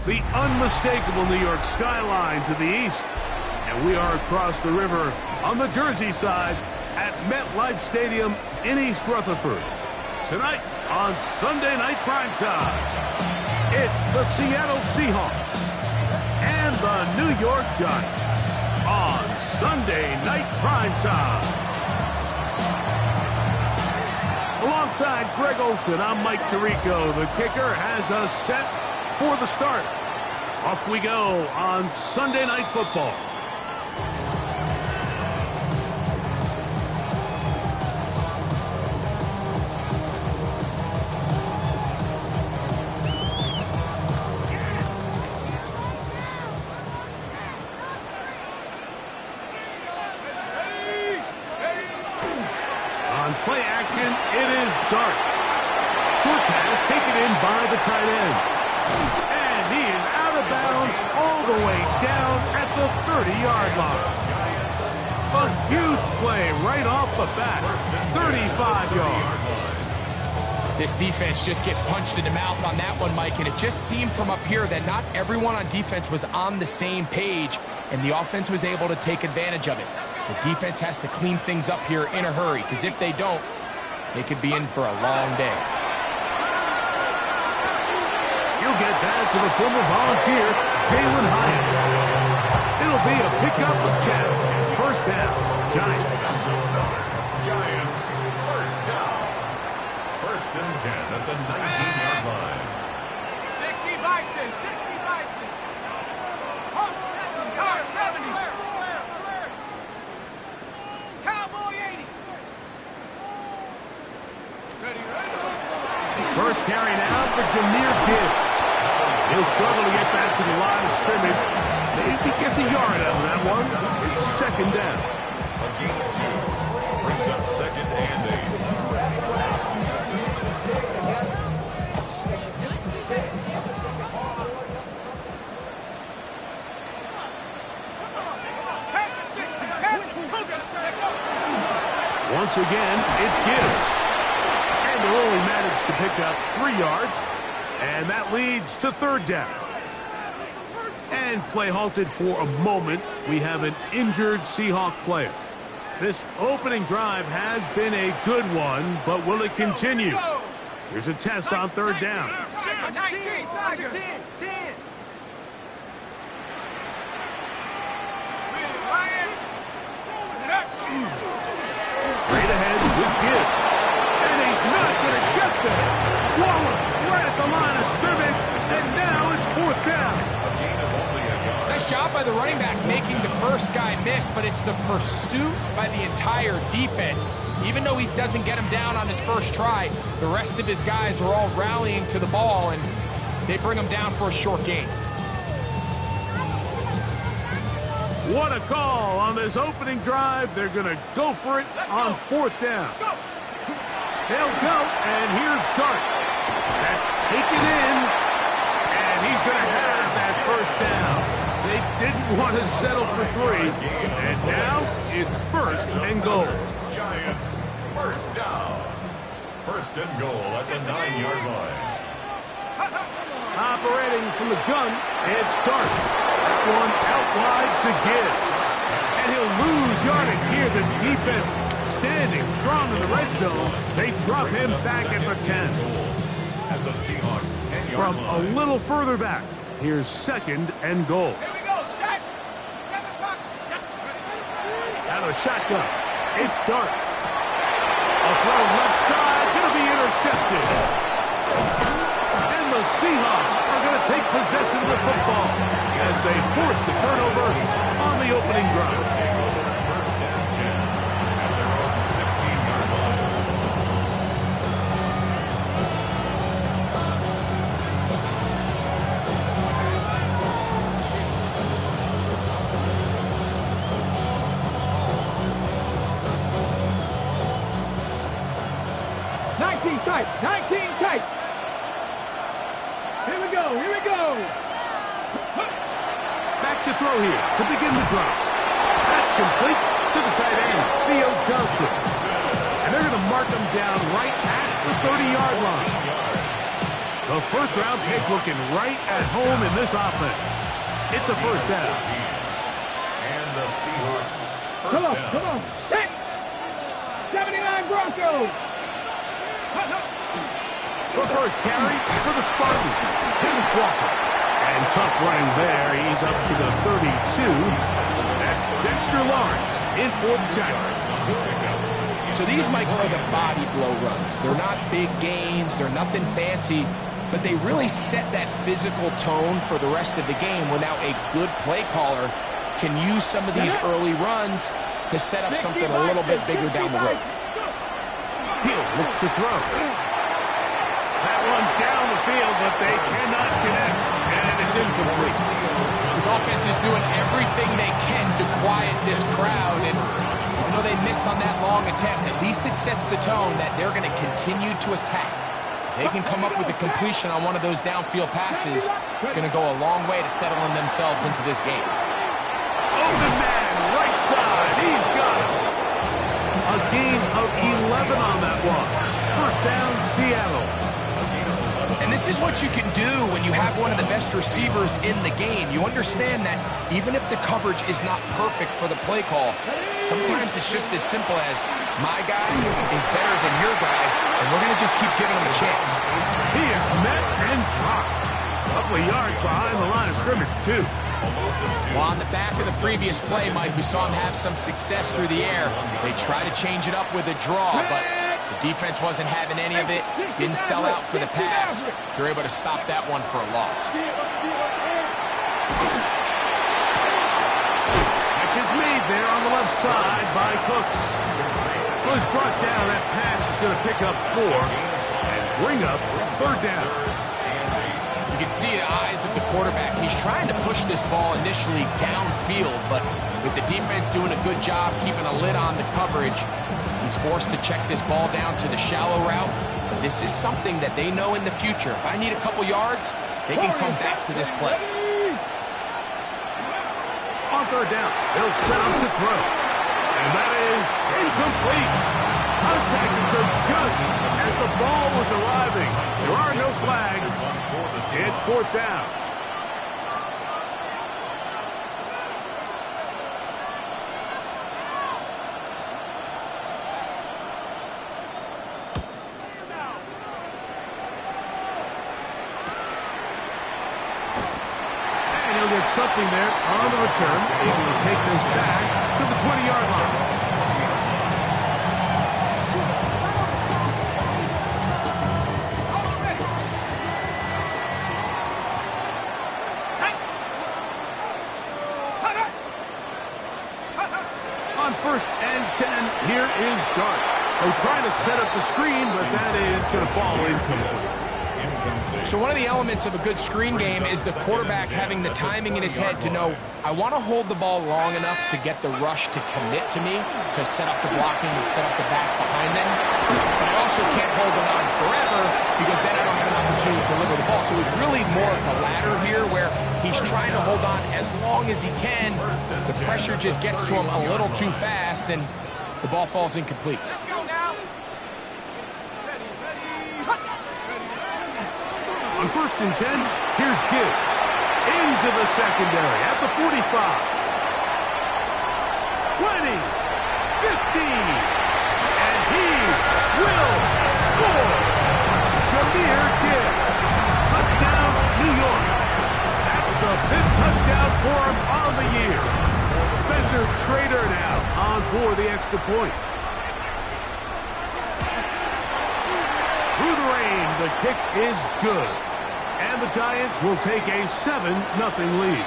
the unmistakable New York skyline to the east. And we are across the river on the Jersey side at MetLife Stadium in East Rutherford. Tonight on Sunday Night Primetime, it's the Seattle Seahawks and the New York Giants on Sunday Night Primetime. Alongside Greg Olson, I'm Mike Tirico. The kicker has us set for the start. Off we go on Sunday Night Football. On play action, it is Dart. Short pass taken in by the tight end. And he is out of bounds all the way down at the 30-yard line. A huge play right off the bat. 35 yards. This defense just gets punched in the mouth on that one, Mike, and it just seemed from up here that not everyone on defense was on the same page, and the offense was able to take advantage of it. The defense has to clean things up here in a hurry, because if they don't, they could be in for a long day. You'll get that to the former volunteer, Jalen Hyatt. It'll be a pickup of 10. First down, Giants. Giants, first down. First and 10 at the 19-yard line. 60 Bison, 60 Bison. Hawk 70, Hawk 70. Cowboy 80. Ready. First carry now for Jahmyr Gibbs. He'll struggle to get back to the line of scrimmage. Maybe he gets a yard out of that one. It's second down. A gain of 2 brings up second and 8. Once again, it's Gibbs. And they'll only manage to pick up 3 yards. And that leads to third down. And play halted for a moment. We have an injured Seahawk player. This opening drive has been a good one, but will it continue? Here's a test on third down. 19, Tiger. 10. Straight ahead with Gibbs. And he's not going to get there. Wallace right at the line of scrimmage, and now it's fourth down. A gain of only a yard. Nice job by the running back making the first guy miss, but it's the pursuit by the entire defense. Even though he doesn't get him down on his first try, the rest of his guys are all rallying to the ball, and they bring him down for a short gain. What a call on this opening drive. They're going to go for it on fourth down. They'll go, and here's Dart. That's taken in, and he's going to have that first down. They didn't want to settle for 3, and now it's first and goal. Giants, first down. First and goal at the 9-yard line. Operating from the gun, it's Dart. That one out wide to Gibbs. And he'll lose yardage here. The defense standing strong in the red zone. They drop him back at the 10. At the Seahawks 10-yard From line. a little further back, here's second and goal. Here we go, set. 7 o'clock. Out of the shotgun, it's Dart. A throw left side, going to be intercepted. And the Seahawks are going to take possession of the football as they force the turnover on the opening drive. First and 10 at their own 16-yard line. Tight, 19 tight. Here we go. Back to throw here to begin the drive. That's complete to the tight end, Theo Johnson. And they're going to mark him down right at the 30-yard line. The first-round pick looking right at home in this offense. It's a first down. And the Seahawks Come on, come on. Set. 79 Broncos. The first carry for the Spartans, Kenneth Walker. And tough running there. He's up to the 32. That's Dexter Lawrence in for the Giants. So these might be the body blow runs. They're not big gains. They're nothing fancy. But they really set that physical tone for the rest of the game where now a good play caller can use some of these early runs to set up something a little bit bigger down the road. He'll look to throw. That one down the field, but they cannot connect. And it's incomplete. This offense is doing everything they can to quiet this crowd. And even though they missed on that long attempt, at least it sets the tone that they're going to continue to attack. They can come up with a completion on one of those downfield passes. It's going to go a long way to settling themselves into this game. Open man, right side. He's got him. A gain of 11 on that one. First down, Seattle. And this is what you can do when you have one of the best receivers in the game. You understand that even if the coverage is not perfect for the play call, sometimes it's just as simple as my guy is better than your guy, and we're going to just keep giving him a chance. He is met and dropped. A couple of yards behind the line of scrimmage, too. Well, on the back of the previous play, Mike, we saw him have some success through the air. They try to change it up with a draw, but the defense wasn't having any of it. Didn't sell out for the pass. They're able to stop that one for a loss. Catch is made there on the left side by Cooks. So he's brought down. That pass is going to pick up 4 and bring up third down. You can see the eyes of the quarterback. He's trying to push this ball initially downfield, but with the defense doing a good job keeping a lid on the coverage, he's forced to check this ball down to the shallow route. This is something that they know in the future. If I need a couple yards, they can come back to this play. On third down, he'll set up to throw. And that is incomplete. Contact occurred just as the ball was arriving. There are no flags. It's fourth down. And he'll get something there on the return, able to take this back to the 20-yard line. On first and 10, here is Dart. They're trying to set up the screen, but that is going to fall incomplete. So one of the elements of a good screen game is the quarterback having the timing in his head to know, I want to hold the ball long enough to get the rush to commit to me, to set up the blocking and set up the back behind them. But I also can't hold it on forever because then I don't have an opportunity to deliver the ball. So it's really more of the latter here where he's trying to hold on as long as he can. The pressure just gets to him a little too fast and the ball falls incomplete. On first and 10, here's Gibbs. Into the secondary at the 45. 20. 50. And he will score. Jahmyr Gibbs. Touchdown, New York. That's the 5th touchdown for him on the year. Spencer Trader now on for the extra point. Through the rain, the kick is good. And the Giants will take a 7-0 lead.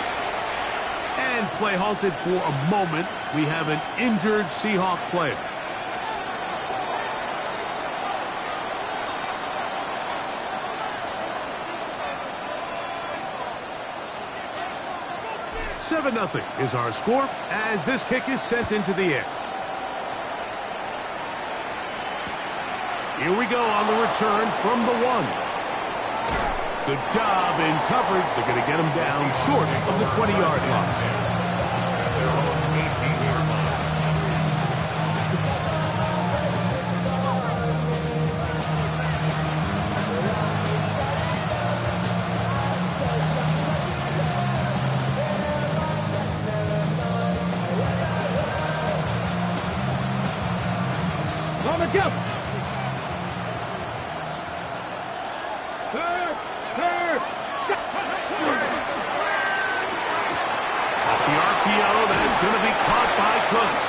And play halted for a moment. We have an injured Seahawk player. $7-0 is our score as this kick is sent into the air. Here we go on the return from the 1. Good job in coverage. They're going to get him down short of the 20-yard line. Go. Third. Off the RPO, that's going to be caught by Cooks.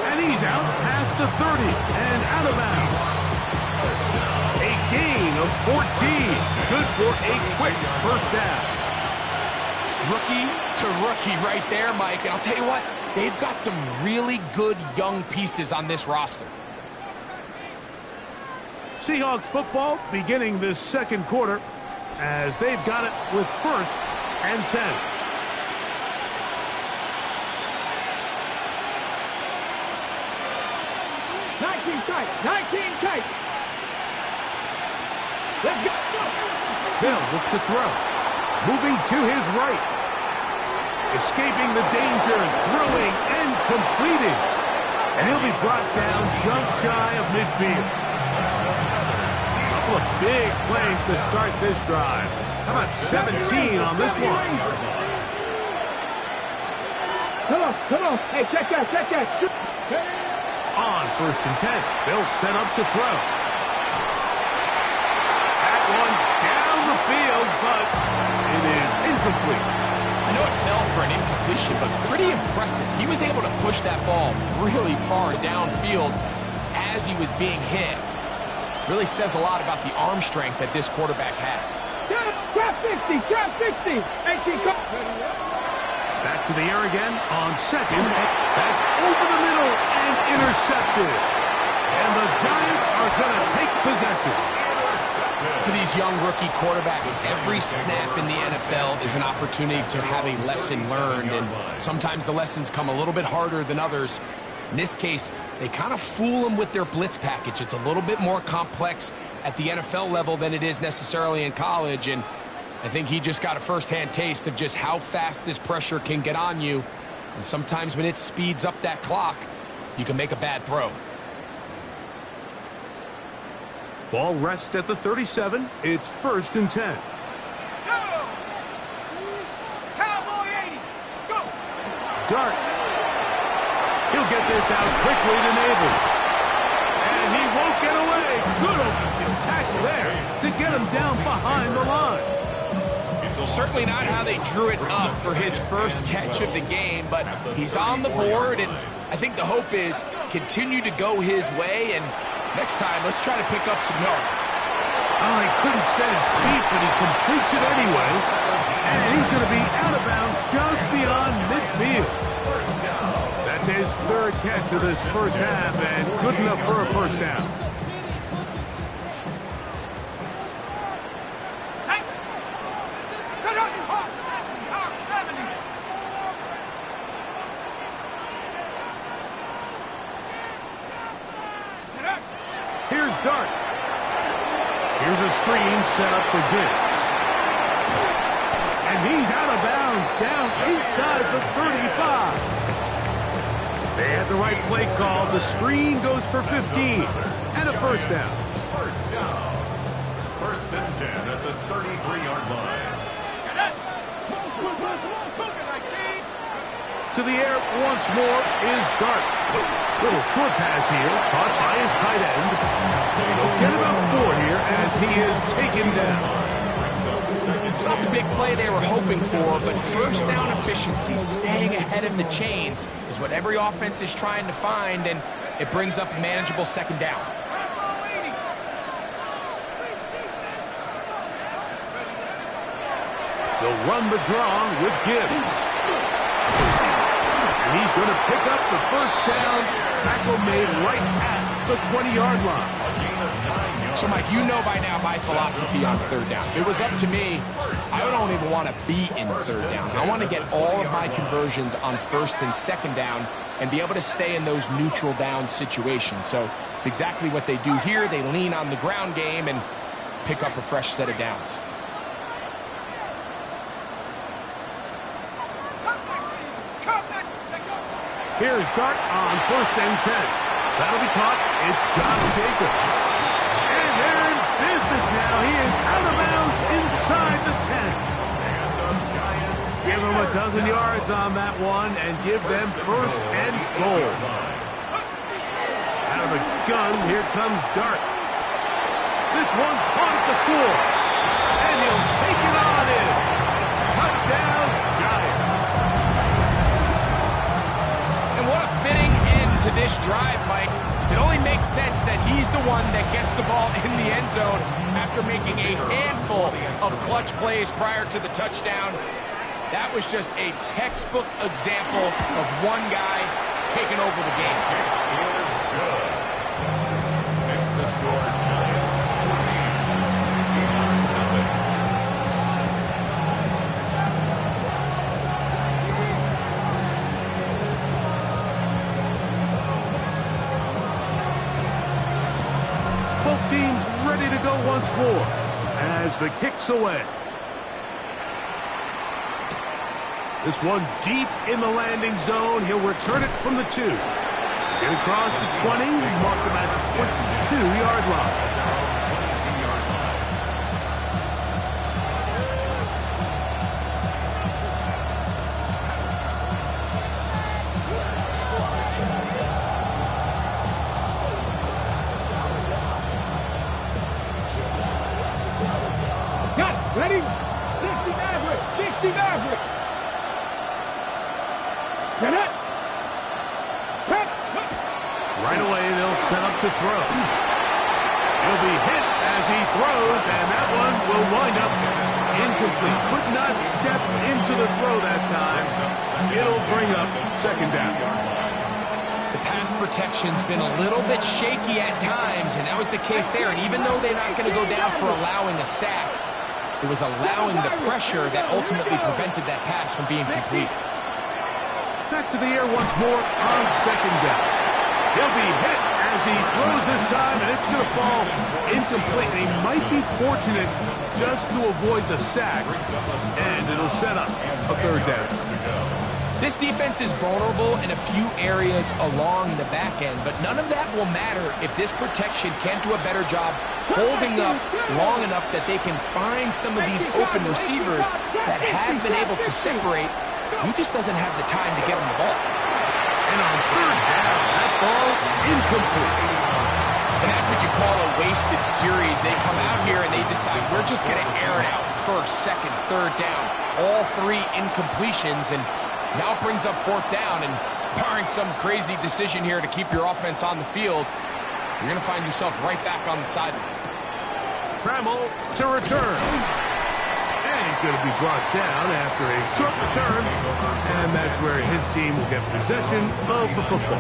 And he's out past the 30 and out of bounds. A gain of 14. Good for a quick first down. Rookie to rookie right there, Mike. And I'll tell you what, they've got some really good young pieces on this roster. Seahawks football beginning this second quarter as they've got it with 1st and 10. Nineteen tight. Let's go. Bill looks to throw. Moving to his right. Escaping the danger, throwing and completing. And he'll be brought down just shy of midfield. A couple of big plays to start this drive. How about 17 on this one? Come on. Hey, check that. On 1st and 10, they'll set up to throw. That one down the field, but it is incomplete. I know it fell for an incompletion, but pretty impressive. He was able to push that ball really far downfield as he was being hit. Really says a lot about the arm strength that this quarterback has. Trap 60. 18. Back to the air again on 2nd. That's over the middle and intercepted. And the Giants are going to take possession. For these young rookie quarterbacks, every snap in the NFL is an opportunity to have a lesson learned, and sometimes the lessons come a little bit harder than others. In this case, they kind of fool them with their blitz package. It's a little bit more complex at the NFL level than it is necessarily in college, and I think he just got a first-hand taste of just how fast this pressure can get on you, and sometimes when it speeds up that clock, you can make a bad throw. Ball rests at the 37. It's 1st and 10. Cowboy 80. Go. Dart. He'll get this out quickly to Nabel. And he won't get away. Good open field tackle there to get him down behind the line. Certainly not how they drew it up for his first catch of the game, but he's on the board, and I think the hope is continue to go his way, and next time, let's try to pick up some yards. Oh, he couldn't set his feet, but he completes it anyway. And he's going to be out of bounds just beyond midfield. That's his 3rd catch of this first half, and good enough for a first down. Here's Dart. Here's a screen set up for Gibbs. And he's out of bounds down inside the 35. They had the right play call. The screen goes for 15. And a first down. First down. 1st and 10 at the 33-yard line. To the air once more is Dart. Little short pass here, caught by his tight end. He'll get about 4 here as he is taken down. It's not the big play they were hoping for, but first down efficiency, staying ahead of the chains, is what every offense is trying to find, and it brings up a manageable 2nd down. They'll run the draw with Gibbs. And he's going to pick up the first down. Tackle made right at the 20-yard line. So, Mike, you know by now my philosophy on 3rd down. If it was up to me, I don't even want to be in 3rd down. I want to get all of my conversions on 1st and 2nd down and be able to stay in those neutral down situations. So it's exactly what they do here. They lean on the ground game and pick up a fresh set of downs. Here's Dart on 1st and 10. That'll be caught. It's Josh Jacobs. And they're in business now. He is out of bounds inside the 10. Give them a dozen yards on that one and give them 1st and goal. Out of the gun. Here comes Dart. This one caught at the floor. And he'll take it on in. Touchdown, Giants. And what a fitting end to this drive, Mike. It only makes sense that he's the one that gets the ball in the end zone after making a handful of clutch plays prior to the touchdown. That was just a textbook example of one guy taking over the game. It is good. Makes the score Giants 14, Seahawks nothing. Both teams ready to go once more as the kick's away. This one deep in the landing zone. He'll return it from the 2. Get across the 20, mark him at the 22-yard line. Got it. Ready? 60 Maverick. 60 Maverick. Get it. Right away, they'll set up to throw. He'll be hit as he throws, and that one will wind up incomplete. Could not step into the throw that time. It'll bring up second down. The pass protection's been a little bit shaky at times, and that was the case there. And even though they're not going to go down for allowing a sack, it was allowing the pressure that ultimately prevented that pass from being complete. Back to the air once more on second down. He'll be hit as he throws this time, and it's going to fall incomplete. He might be fortunate just to avoid the sack, and it'll set up a third down. This defense is vulnerable in a few areas along the back end, but none of that will matter if this protection can't do a better job holding up long enough that they can find some of these open receivers that have been able to separate. He just doesn't have the time to get him the ball. And on third down, that ball incomplete. And that's what you call a wasted series. They come out here and they decide, we're just going to air it out first, second, third down. All 3 incompletions, and now it brings up fourth down. And barring some crazy decision here to keep your offense on the field, you're going to find yourself right back on the sideline. Trammell to return. And he's going to be brought down after a short return. And that's where his team will get possession of the football.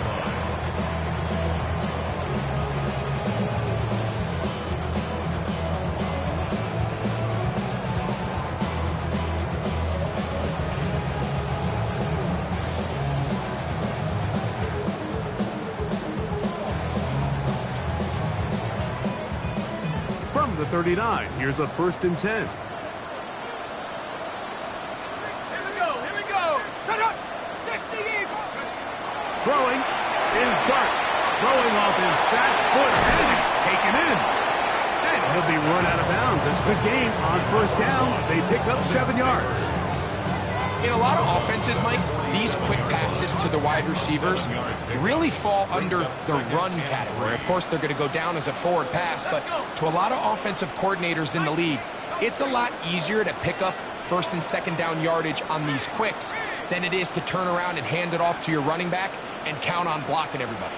From the 39, here's a 1st and 10. Throwing is Dart. Throwing off his back foot, and it's taken in. And he'll be run out of bounds. It's a good game on first down. They pick up 7 yards. In a lot of offenses, Mike, these quick passes to the wide receivers really fall under the run category. Of course, they're going to go down as a forward pass, but to a lot of offensive coordinators in the league, it's a lot easier to pick up first and second down yardage on these quicks than it is to turn around and hand it off to your running back and count on blocking everybody.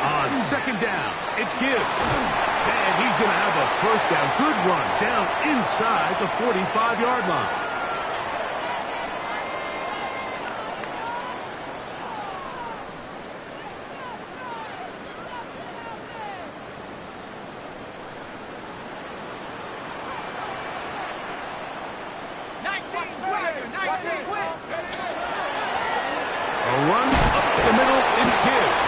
On second down, it's Gibbs. And he's going to have a first down. Good run down inside the 45-yard line. A run up the middle is Gibbs.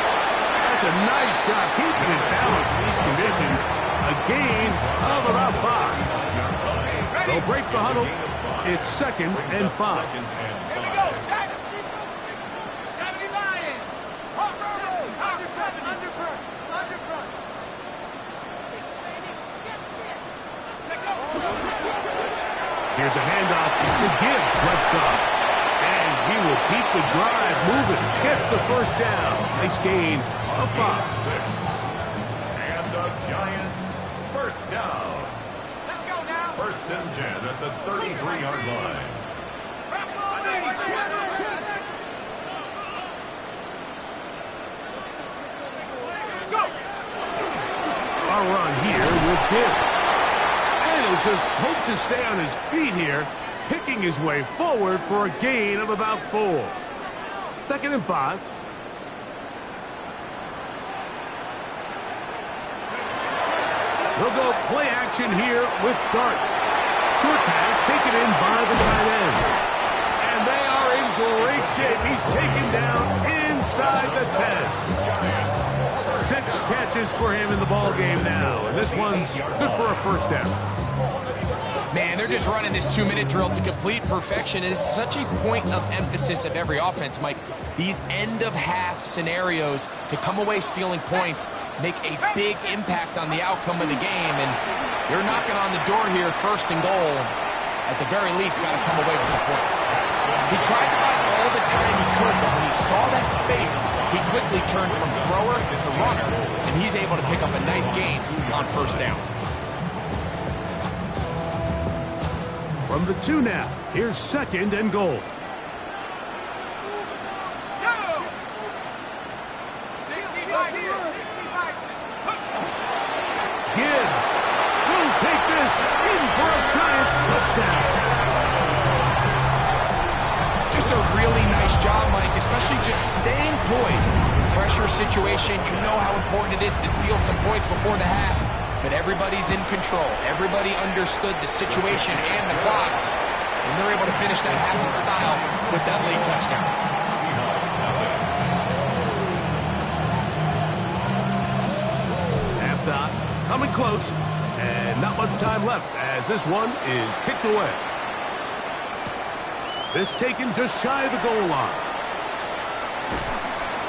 That's a nice job keeping his balance in these conditions. A gain of about 5. They'll break the huddle. It's 2nd and 5. Here's a handoff to Gibbs, left side. And He will keep the drive moving. Gets the first down. Nice gain of 5. 6. And the Giants first down. Let's go now. First and 10 at the 33-yard line. A run here with Gibbs. And he'll just hope to stay on his feet here, picking his way forward for a gain of about 4. 2nd and 5. They'll go play action here with Dart. Short pass taken in by the tight end. And they are in great shape. He's taken down inside the 10. 6 catches for him in the ball game now. And this one's good for a first down. Man, they're just running this 2-minute drill to complete perfection. It is such a point of emphasis of every offense, Mike. These end-of-half scenarios to come away stealing points make a big impact on the outcome of the game. And you're knocking on the door here, 1st and goal. At the very least, got to come away with some points. He tried to buy all the time he could, but when he saw that space, he quickly turned from thrower to runner, and he's able to pick up a nice gain on 1st down. From the 2 now, here's 2nd and goal. Gibbs will take this in for a Giants touchdown. Just a really nice job, Mike, especially just staying poised. Pressure situation, you know how important it is to steal some points before the half. But everybody's in control. Everybody understood the situation and the clock. And they're able to finish that half in style with that late touchdown. Seahawks have it. Halftime coming close. And not much time left as this one is kicked away. This taken just shy of the goal line.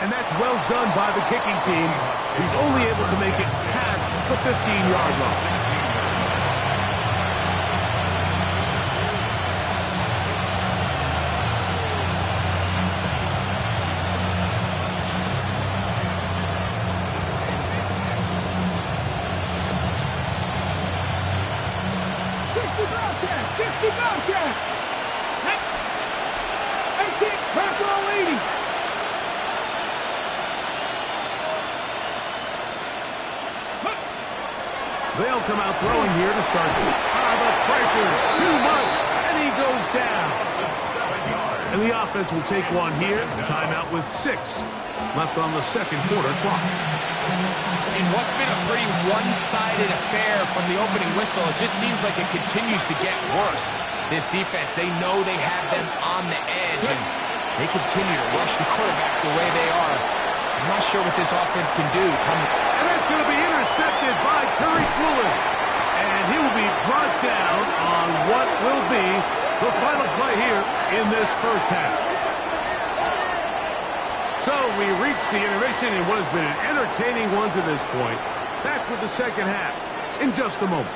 And that's well done by the kicking team. He's only able to make it past the 15-yard line. They'll come out throwing here to start. The pressure, too much, and he goes down. And the offense will take one here. Timeout with 6 left on the 2nd quarter clock. In what's been a pretty one-sided affair from the opening whistle, it just seems like it continues to get worse. This defense, they know they have them on the edge, and they continue to rush the quarterback the way they are. I'm not sure what this offense can do. And that's going to be intercepted by Tariq Woolen. And he will be brought down on what will be the final play here in this first half. So we reach the intermission in what has been an entertaining one to this point. Back with the second half in just a moment.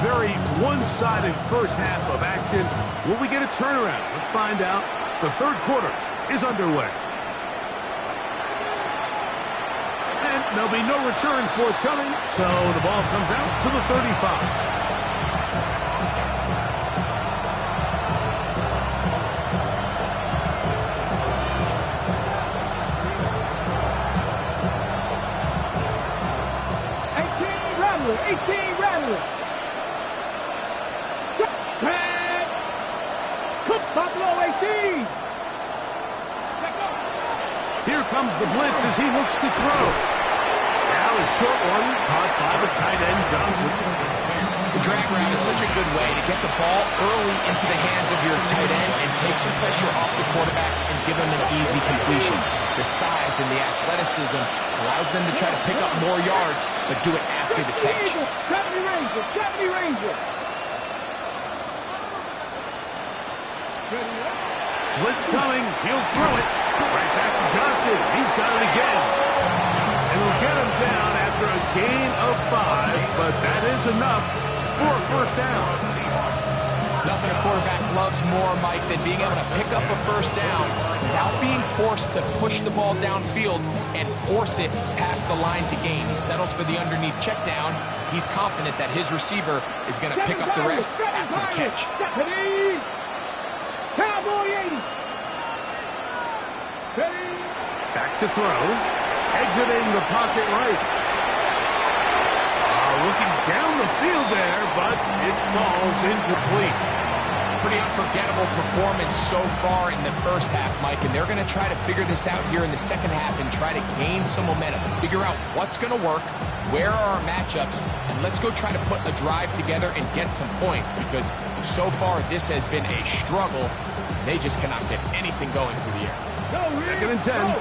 Very one-sided first half of action. Will we get a turnaround? Let's find out. The 3rd quarter is underway. And there'll be no return forthcoming, so the ball comes out to the 35. Here comes the blitz as he looks to throw. Now a short one caught by the tight end, Johnson. The drag route is such a good way to get the ball early into the hands of your tight end and take some pressure off the quarterback and give him an easy completion. The size and the athleticism allows them to try to pick up more yards, but do it after the catch. 70 Ranger, 70 Ranger. Blitz coming. He'll throw it. Right back to Johnson. He's got it again. And he'll get him down after a gain of 5, but that is enough for a first down. Nothing a quarterback loves more, Mike, than being able to pick up a first down without being forced to push the ball downfield and force it past the line to gain. He settles for the underneath check down. He's confident that his receiver is going to pick up the rest after the catch. Back to throw. Exiting the pocket right. Looking down the field there, but it falls incomplete. Pretty unforgettable performance so far in the first half, Mike, and they're going to try to figure this out here in the second half and try to gain some momentum, figure out what's going to work, where are our matchups, and let's go try to put a drive together and get some points, because so far this has been a struggle. They just cannot get anything going through the air. Second and 10.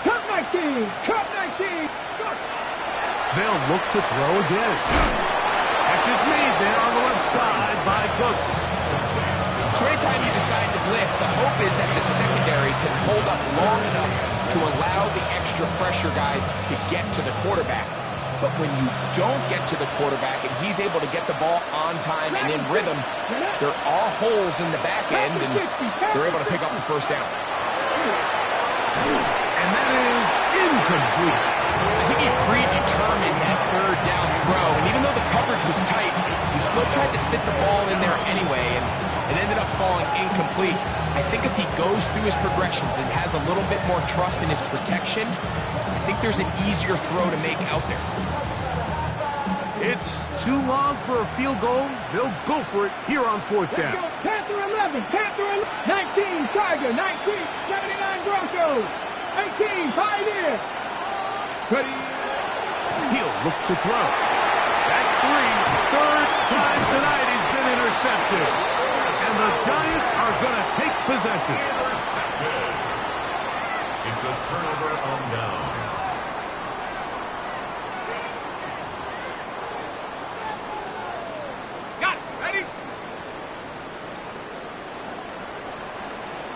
Cut 19! Cut 19! They'll look to throw again. Catch is made there on the left side by Cooks. So anytime you decide to blitz, the hope is that the secondary can hold up long enough to allow the extra pressure guys to get to the quarterback. But when you don't get to the quarterback and he's able to get the ball on time and in rhythm, there are holes in the back end, and they're able to pick up the first down. And that is incomplete. I think he predetermined that third down throw, and even though the coverage was tight, he still tried to fit the ball in there anyway, and it ended up falling incomplete. I think if he goes through his progressions and has a little bit more trust in his protection, I think there's an easier throw to make out there. It's too long for a field goal. They'll go for it here on fourth down. Panther 11, Panther 19, Tiger 19, 79 Broncos, 18, Pioneer. Ready. He'll look to throw. That's 3. Third time tonight he's been intercepted. And the Giants are going to take possession. Intercepted. It's a turnover on downs. Got it. Ready?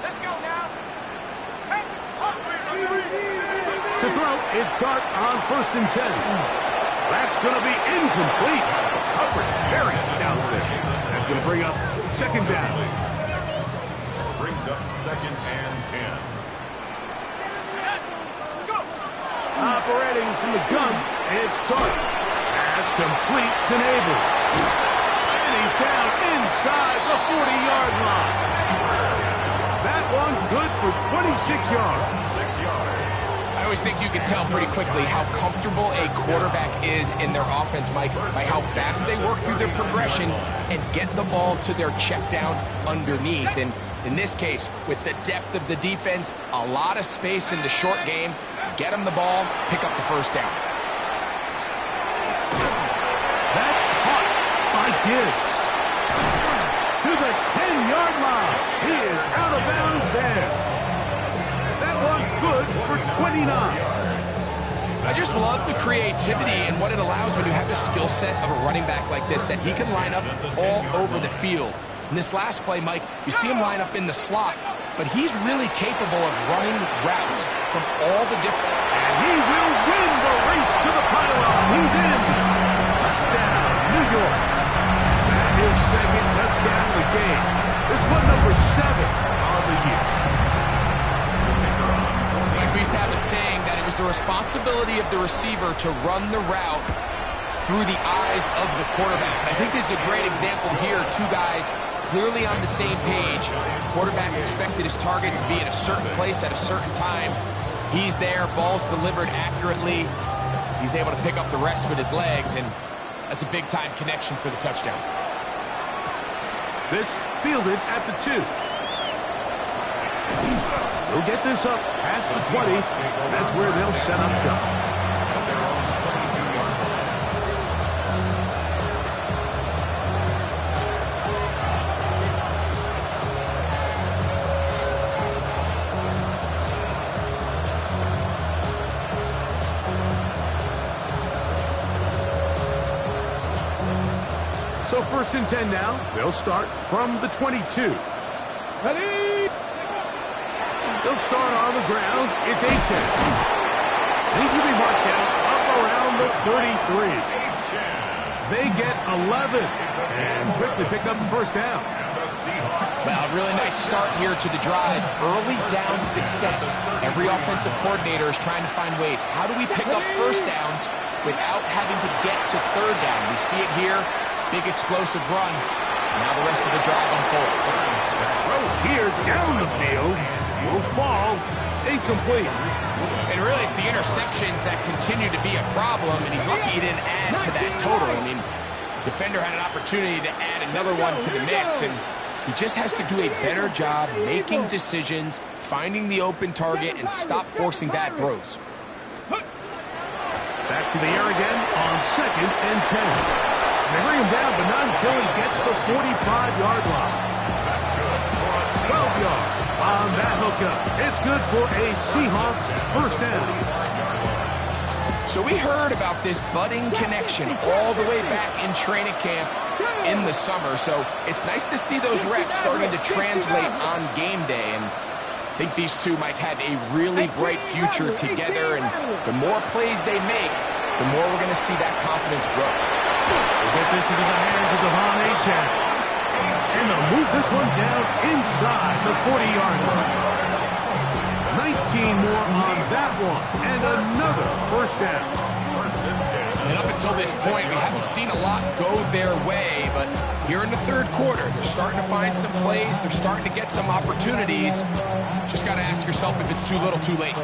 Let's go now. To throw, it's Dart on 1st and 10. That's going to be incomplete. Coverage very stout there. That's going to bring up second down. Brings up 2nd and 10. Operating from the gun, it's Dart. Pass complete to Nabel. And he's down inside the 40-yard line. That one good for 26 yards. 6 yards. I always think you can tell pretty quickly how comfortable a quarterback is in their offense, Mike, by how fast they work through their progression and get the ball to their check down underneath. And in this case, with the depth of the defense, a lot of space in the short game, get them the ball, pick up the first down. That's caught by Gibbs. To the 10-yard line. He is out of bounds there. That one good for 29. I just love the creativity and what it allows when you have the skill set of a running back like this, that he can line up all over the field. In this last play, Mike, you see him line up in the slot, but he's really capable of running routes from all the different... And he will win the race to the pylon. He's in. Touchdown, New York. That is second touchdown of the game. This one number 7 on the year. We used to have a saying that it was the responsibility of the receiver to run the route through the eyes of the quarterback. I think this is a great example here. Two guys clearly on the same page. Quarterback expected his target to be in a certain place at a certain time. He's there, ball's delivered accurately. He's able to pick up the rest with his legs, and that's a big-time connection for the touchdown. This fielded at the 2. They'll get this up past the 20. That's where they'll set up shop. So 1st and 10 now. They'll start from the 22. Ready? They'll start on the ground. It's Achan. He's going to be marked down up around the 33. They get 11 and quickly pick up the 1st down. Well, really nice start here to the drive. Early down success. Every offensive coordinator is trying to find ways. How do we pick up 1st downs without having to get to 3rd down? We see it here. Big explosive run. Now the rest of the drive unfolds. Throw here down the field. Will fall. Incomplete. And really, it's the interceptions that continue to be a problem, and he's lucky he didn't add to that total. I mean, defender had an opportunity to add another one to the mix, and he just has to do a better job making decisions, finding the open target, and stop forcing bad throws. Back to the air again on 2nd and 10. They bring him down, but not until he gets the 45-yard line. 12 yards on that hookup. It's good for a Seahawks 1st down. So we heard about this budding connection all the way back in training camp in the summer. So it's nice to see those reps starting to translate on game day. And I think these two might have a really bright future together. And the more plays they make, the more we're going to see that confidence grow. We'll get this into the hands of Devon Achan. And they'll move this one down inside the 40-yard line. 19 more on that one. And another 1st down. And up until this point, we haven't seen a lot go their way. But here in the 3rd quarter, they're starting to find some plays. They're starting to get some opportunities. Just got to ask yourself if it's too little, too late.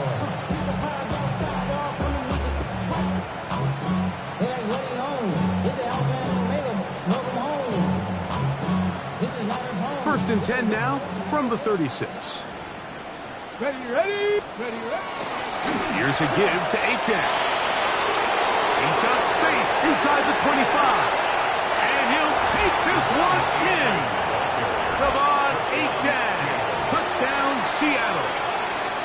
1st and 10 now from the 36. Ready, ready? Ready, ready? Here's a give to Achan. He's got space inside the 25. And he'll take this one in. Devon Achan. Touchdown, Seattle.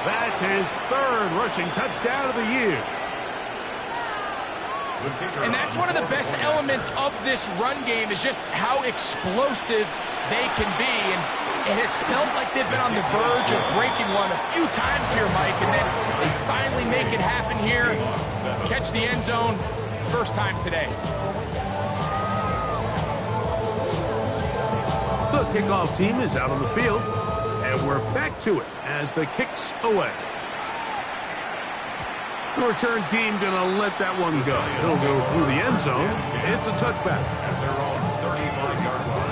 That's his 3rd rushing touchdown of the year. And that's one of the best elements of this run game is just how explosive they can be. And it has felt like they've been on the verge of breaking one a few times here, Mike, and then they finally make it happen here. Catch the end zone, 1st time today. The kickoff team is out on the field, and we're back to it as the kick's away. The return team going to let that one go. It'll go through the end zone. It's a touchback. At their own 35-yard line.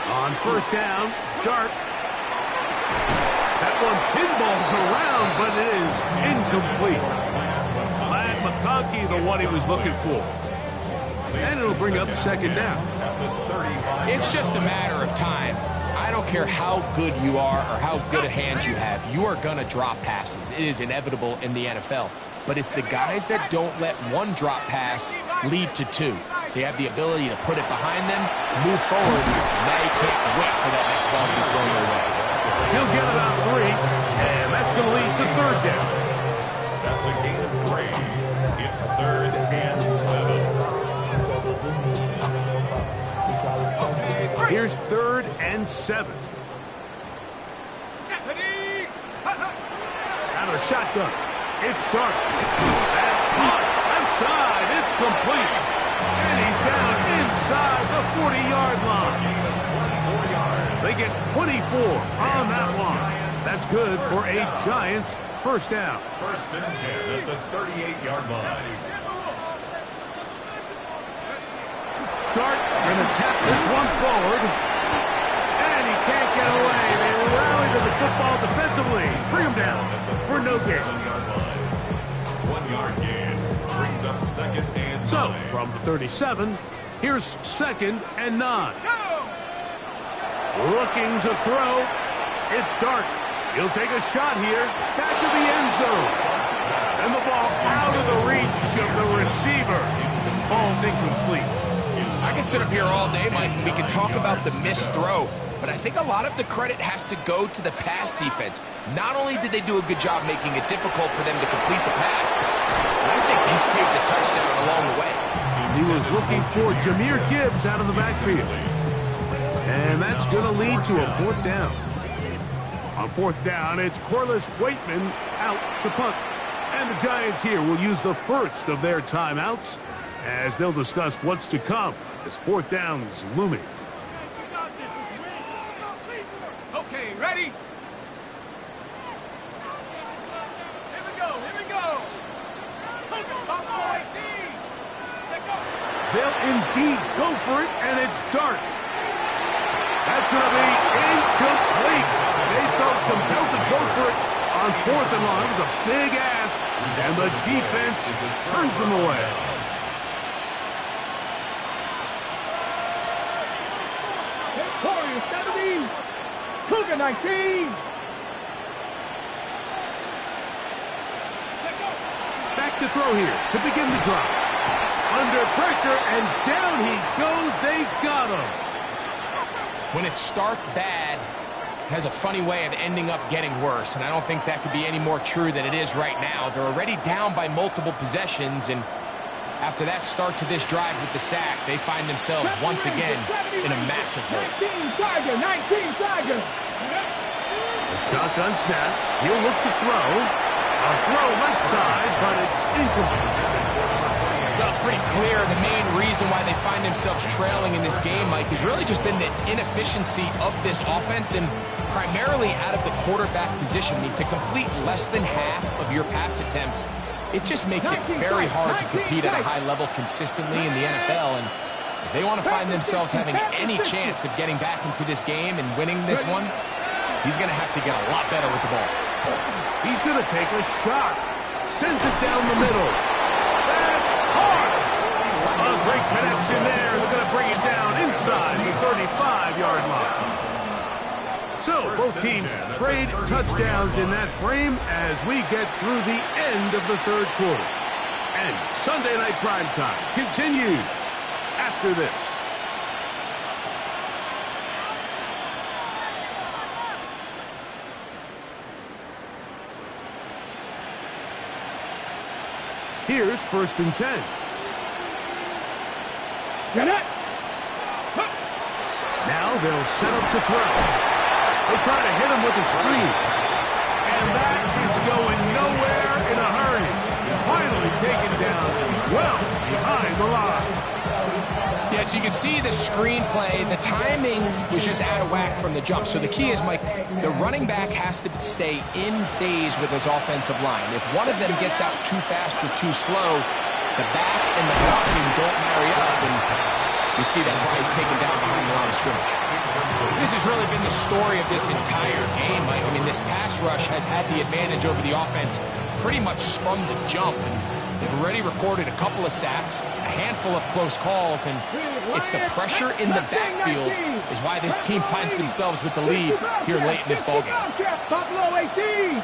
On 1st down, Dart. That one pinballs around, but it is incomplete. Lad McConkey, the one he was looking for. And it'll bring up 2nd down. It's just a matter of time. I don't care how good you are or how good a hand you have. You are going to drop passes. It is inevitable in the NFL. But it's the guys that don't let one drop pass lead to 2. They have the ability to put it behind them, move forward, and now you can't wait for that next ball to be thrown their way. He'll get about 3, and that's going to lead to 3rd down. That's a gain of 3. It's 3rd and 7. Here's 3rd and 7. Out of the shotgun. It's Dart. That's caught. Left side. It's complete. And he's down inside the 40-yard line. They get 24 on that one. That's good for a Giants 1st down. 1st and 10 at the 38-yard line. Dart going to tap this one forward. And he can't get away. They rally to the football defensively. Bring him down for no gain. 1-yard gain brings up 2nd and 9. So, from the 37, here's 2nd and 9. Looking to throw. It's Dart. He'll take a shot here. Back to the end zone. And the ball out of the reach of the receiver. Falls incomplete. I I can sit up here all day, Mike, and we can talk about the missed throw, but I think a lot of the credit has to go to the pass defense. Not only did they do a good job making it difficult for them to complete the pass, but I think they saved the touchdown along the way. He was looking for Jahmyr Gibbs out of the backfield. And that's going to lead to a 4th down. On 4th down, it's Corliss Waitman out to punt. And the Giants here will use the first of their timeouts as they'll discuss what's to come as 4th down's looming. Okay, ready? Here we go, here we go. They'll indeed go for it, and it's Dart. That's going to be incomplete. They felt compelled to go for it on 4th and long. It was a big ask, and the defense turns them away. Victoria 70, Cougar 19. Back to throw here to begin the drive. Under pressure, and down he goes. They got him. When it starts bad, it has a funny way of ending up getting worse, and I don't think that could be any more true than it is right now. They're already down by multiple possessions, and after that start to this drive with the sack, they find themselves once again in a massive hole. 19 Tiger. The shotgun snap. He'll look to throw. A throw left side, but it's incomplete. Well, it's pretty clear the main reason why they find themselves trailing in this game, Mike, has really just been the inefficiency of this offense and primarily out of the quarterback position. I mean, to complete less than half of your pass attempts, it just makes it very hard to compete at a high level consistently in the NFL. And if they want to find themselves having any chance of getting back into this game and winning this one, he's going to have to get a lot better with the ball. He's going to take a shot. Sends it down the middle. That's hard. A great connection there. They're going to bring it down inside the 35-yard line. So both teams trade touchdowns in that frame as we get through the end of the 3rd quarter. And Sunday Night Primetime continues after this. Here's 1st and 10. Get it. Now they'll set up to throw. They try to hit him with a screen. And that is going nowhere in a hurry. Finally taken down well behind the line. Yeah, so you can see the screenplay, the timing was just out of whack from the jump. So the key is, Mike, the running back has to stay in phase with his offensive line. If one of them gets out too fast or too slow, the back and the blocking don't marry up. And you see that's why he's taken down behind the line of scrimmage. This has really been the story of this entire game, Mike. I mean, this pass rush has had the advantage over the offense pretty much from the jump. And they've already recorded a couple of sacks, a handful of close calls, and it's the pressure in the backfield is why this team finds themselves with the lead here late in this ballgame. Buffalo 18.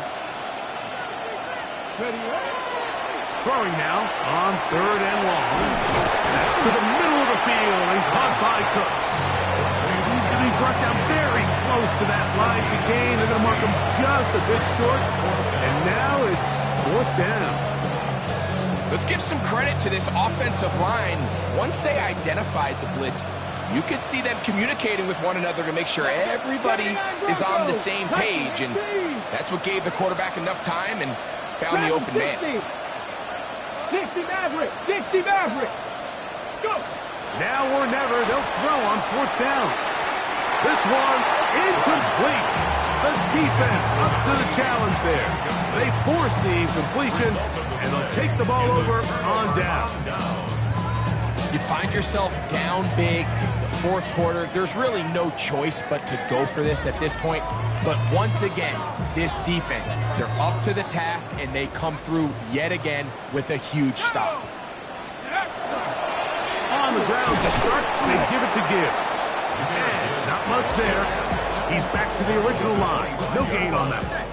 Throwing now on 3rd and long. That's to the middle of the field and caught by Cooks. He's going to be brought down very close to that line to gain. They're going to mark him just a bit short. And now it's 4th down. Let's give some credit to this offensive line. Once they identified the blitz, you could see them communicating with one another to make sure everybody is on the same page. And that's what gave the quarterback enough time and found the open man. 60 Maverick. Go. Now or never, they'll throw on 4th down. This one incomplete. The defense up to the challenge there. They force the incompletion, and they'll take the ball over on down. You find yourself down big. It's the 4th quarter. There's really no choice but to go for this at this point. But once again, this defense, they're up to the task, and they come through yet again with a huge stop. On the ground to start, they give it to Gibbs. And not much there. He's back to the original line. No gain on that one.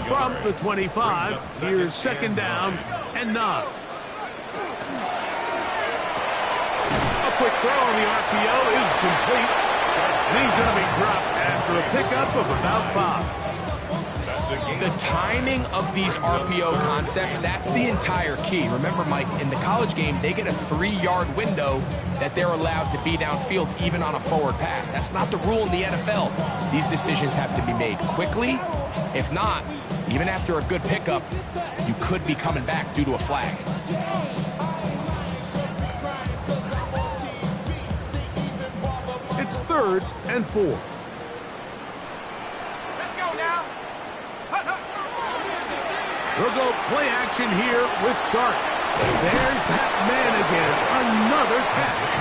From the 25, here's 2nd down and 9. A quick throw on the RPO is complete. And he's going to be dropped after a pickup of about 5. The timing of these RPO concepts, that's the entire key. Remember, Mike, in the college game, they get a 3-yard window that they're allowed to be downfield even on a forward pass. That's not the rule in the NFL. These decisions have to be made quickly. If not, even after a good pickup, you could be coming back due to a flag. It's 3rd and 4. We'll go play action here with Dart. There's that man again. Another catch.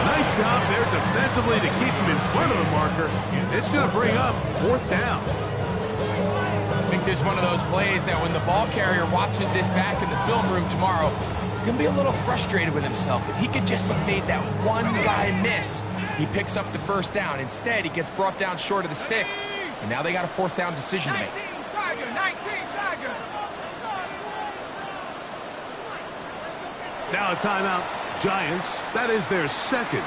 Nice job there defensively to keep him in front of the marker. It's going to bring up 4th down. I think this is one of those plays that when the ball carrier watches this back in the film room tomorrow, he's going to be a little frustrated with himself. If he could just have made that one guy miss, he picks up the 1st down. Instead, he gets brought down short of the sticks, and now they got a 4th down decision to make. 19 Tiger. Now a timeout. Giants, that is their 2nd,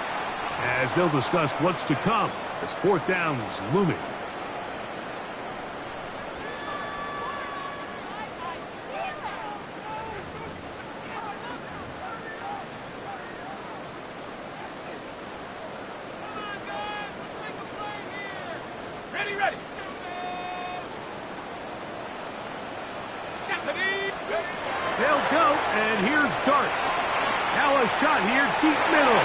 as they'll discuss what's to come as 4th down is looming. Ready. They'll go, and here's Dart. Now a shot here, deep middle.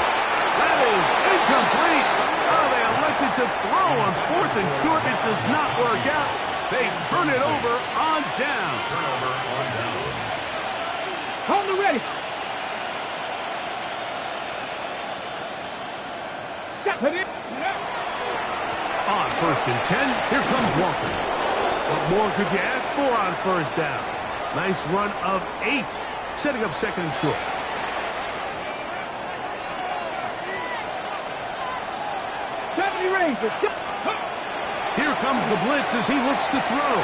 That is incomplete. Oh, they elected to throw on 4th and short. It does not work out. They turn it over on down. Hold it ready. On 1st and 10, here comes Walker. What more could you ask for on 1st down? Nice run of 8, setting up 2nd and short. Here comes the blitz as he looks to throw.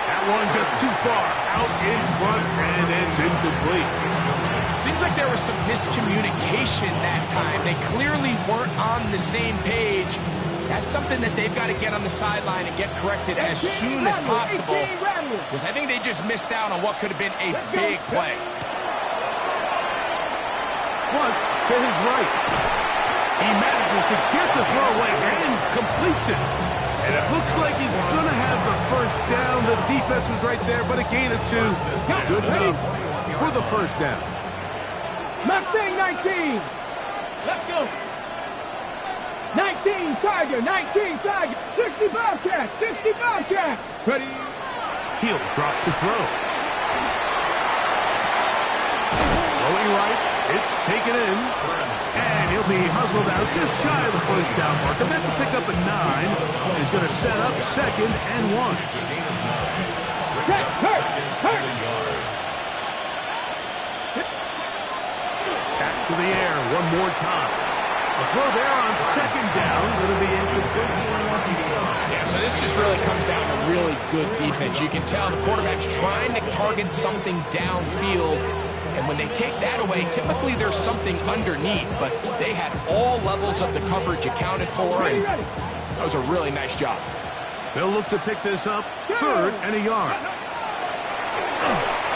That one just too far out in front, and it's incomplete. Seems like there was some miscommunication that time. They clearly weren't on the same page. That's something that they've got to get on the sideline and get corrected as soon as possible, because I think they just missed out on what could have been a big play. Plus, to his right. He manages to get the throw away and completes it. And it looks like he's going to have the 1st down. The defense was right there, but a gain of 2. Good enough for the 1st down. Mustang 19. Let's go. 19 Tiger. 60 Bobcats. Ready. He'll drop to throw. Going right. It's taken in. And he'll be hustled out just shy of the 1st down marker. That's a pickup at 9. He's going to set up 2nd and 1. Back to the air one more time. The throw there on 2nd down. Going to be incomplete. Yeah, so this just really comes down to really good defense. You can tell the quarterback's trying to target something downfield. And when they take that away, typically there's something underneath, but they had all levels of the coverage accounted for, and that was a really nice job. They'll look to pick this up, 3rd and a yard.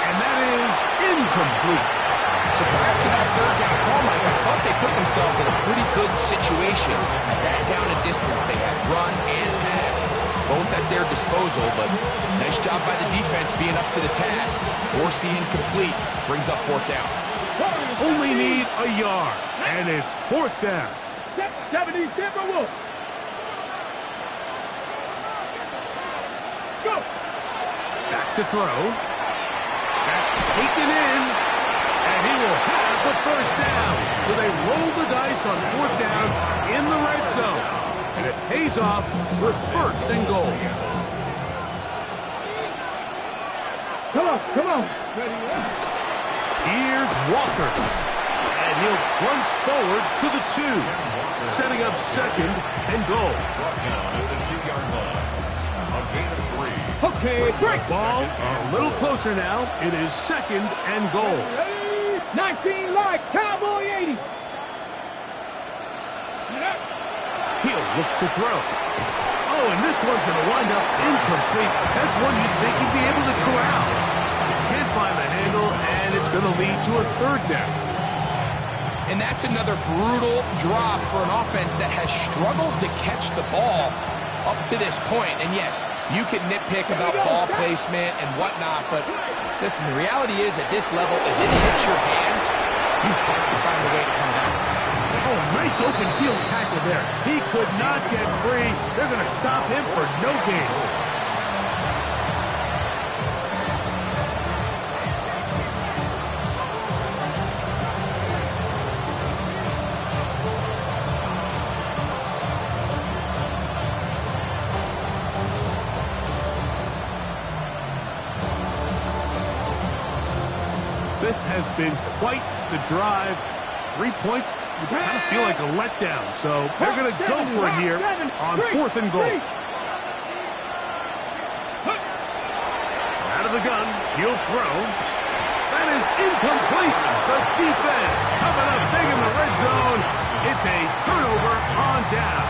And that is incomplete. So prior to that 3rd down call, Mike, I thought they put themselves in a pretty good situation. At that down and distance, they had run and pass, both at their disposal, but nice job by the defense being up to the task. Force the incomplete, brings up 4th down. Only need a yard, and it's 4th down. 70 Timberwolves. Let's go. Back to throw. That's taken in, and he will have the 1st down. So they roll the dice on 4th down in the red zone, and it pays off with 1st and goal. Come on. Here's Walker. And he'll plunge forward to the 2. Setting up 2nd and goal. Okay, break. Ball a little closer now. It is 2nd and goal. 19 like Cowboy 80. Look to throw. Oh, and this one's going to wind up incomplete. That's one you'd think he'd be able to corral. Can't find the handle, and it's going to lead to a third down. And that's another brutal drop for an offense that has struggled to catch the ball up to this point. And yes, you can nitpick about ball placement and whatnot, but listen, the reality is at this level, if it hits your hands, you have to find a way to come down. Oh, nice open field tackle there. He could not get free. They're going to stop him for no gain. This has been quite the drive. 3 points, you kind of feel like a letdown. So they're going to go for it here on 4th and goal. Out of the gun, he'll throw. That is incomplete. The defense coming up big in the red zone. It's a turnover on down.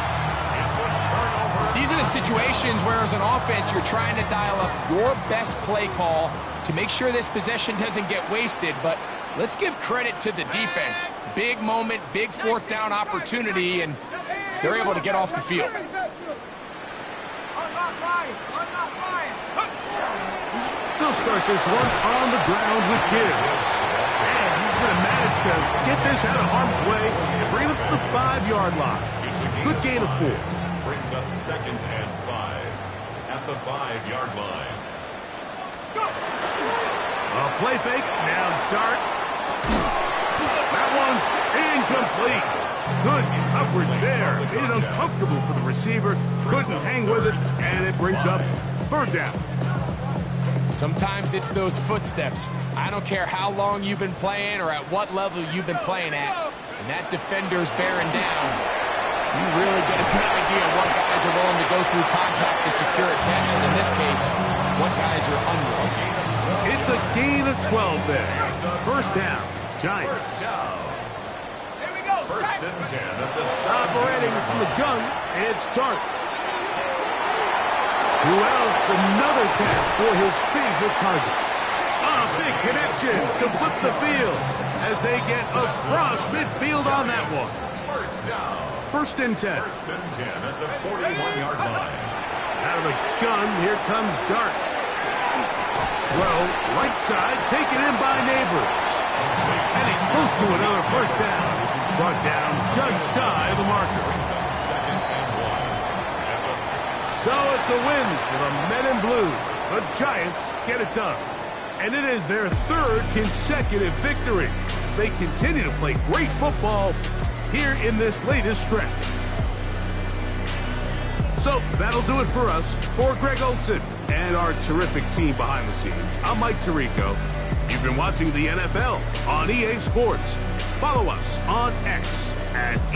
These are the situations where as an offense you're trying to dial up your best play call to make sure this possession doesn't get wasted, but let's give credit to the defense. Big moment, big 4th down opportunity, and they're able to get off the field. They'll start this one on the ground with Gibbs. And he's going to manage to get this out of harm's way and bring it up to the 5-yard line. Good gain of 4. Brings up 2nd and 5 at the 5-yard line. A play fake, now dart. That one's incomplete. Good coverage there. Made it uncomfortable for the receiver. Couldn't hang with it, and it brings up 3rd down. Sometimes it's those footsteps. I don't care how long you've been playing or at what level you've been playing at. And that defender's bearing down. You really get a good idea of what guys are willing to go through contact to secure a catch. And in this case, what guys are unwilling. It's a gain of 12 there. 1st down, Giants. First and 10 at the Operating from the gun, it's Dart. Who else? Another catch for his favorite target. A big connection to flip the field as they get across midfield on that one. First down. 1st and 10. 1st and 10 at the 41-yard line. Out of the gun, here comes Dart. Throw, right side, taken in by Neighbors. And he's close to another 1st down. Brought down just shy of the marker. Brings up 2nd and 1. So it's a win for the men in blue. The Giants get it done. And it is their 3rd consecutive victory. They continue to play great football here in this latest stretch. So that'll do it for us. For Greg Olson and our terrific team behind the scenes, I'm Mike Tirico. You've been watching the NFL on EA Sports. Follow us on X at EA.